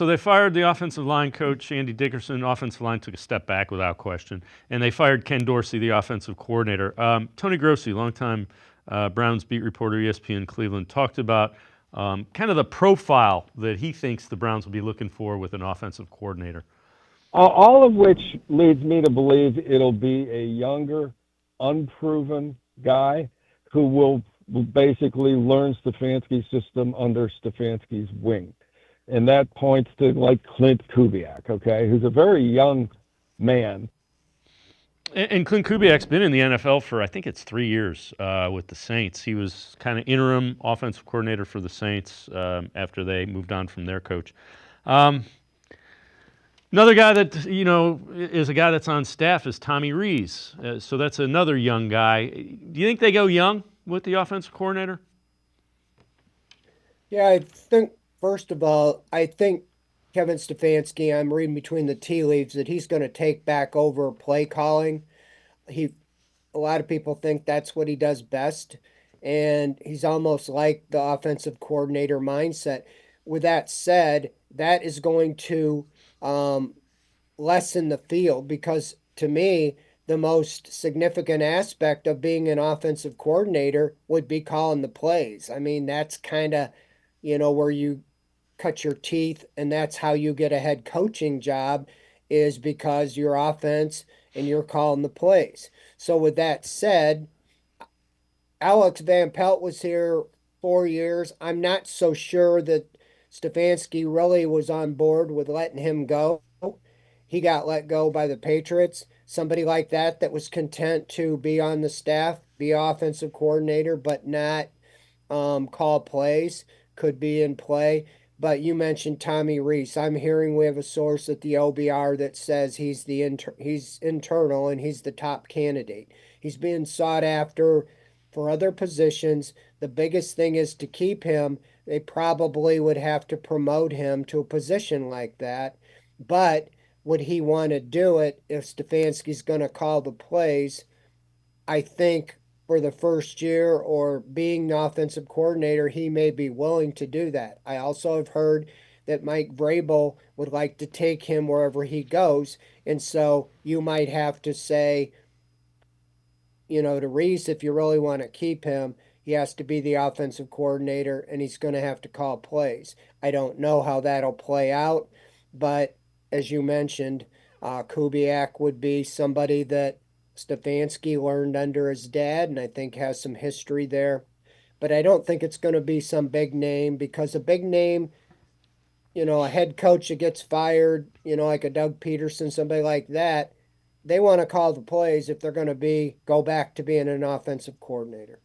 So they fired the offensive line coach, Andy Dickerson. Offensive line took a step back without question. And they fired Ken Dorsey, the offensive coordinator. Tony Grossi, longtime Browns beat reporter, ESPN Cleveland, talked about kind of the profile that he thinks the Browns will be looking for with an offensive coordinator. All of which leads me to believe it'll be a younger, unproven guy who will basically learn Stefanski's system under Stefanski's wing. And that points to like Clint Kubiak, okay, who's a very young man. And Clint Kubiak's been in the NFL for, I think it's 3 years with the Saints. He was kind of interim offensive coordinator for the Saints after they moved on from their coach. Um, Another guy that is a guy that's on staff is Tommy Rees. So that's another young guy. Do you think they go young with the offensive coordinator? Yeah, I think first of all, I think Kevin Stefanski, I'm reading between the tea leaves that he's going to take back over play calling. He A lot of people think that's what he does best, and he's almost like the offensive coordinator mindset. With that said, that is going to um, lessen the field because to me, the most significant aspect of being an offensive coordinator would be calling the plays. I mean, that's kind of, where you cut your teeth, and that's how you get a head coaching job is because your offense and you're calling the plays. So with that said, Alex Van Pelt was here 4 years. I'm not so sure that Stefanski really was on board with letting him go. He got let go by the Patriots. Somebody like that was content to be on the staff, be offensive coordinator, but not call plays, could be in play. But you mentioned Tommy Rees. I'm hearing we have a source at the OBR that says he's internal and he's the top candidate. He's being sought after for other positions. The biggest thing is to keep him. They probably would have to promote him to a position like that. But would he want to do it if Stefanski's going to call the plays? I think for the first year or being the offensive coordinator, he may be willing to do that. I also have heard that Mike Vrabel would like to take him wherever he goes. And so you might have to say, to Reese, if you really want to keep him, he has to be the offensive coordinator and he's going to have to call plays. I don't know how that'll play out, but as you mentioned, Kubiak would be somebody that Stefanski learned under his dad and I think has some history there. But I don't think it's going to be some big name because a big name, a head coach that gets fired, like a Doug Peterson, somebody like that, they want to call the plays if they're going to go back to being an offensive coordinator.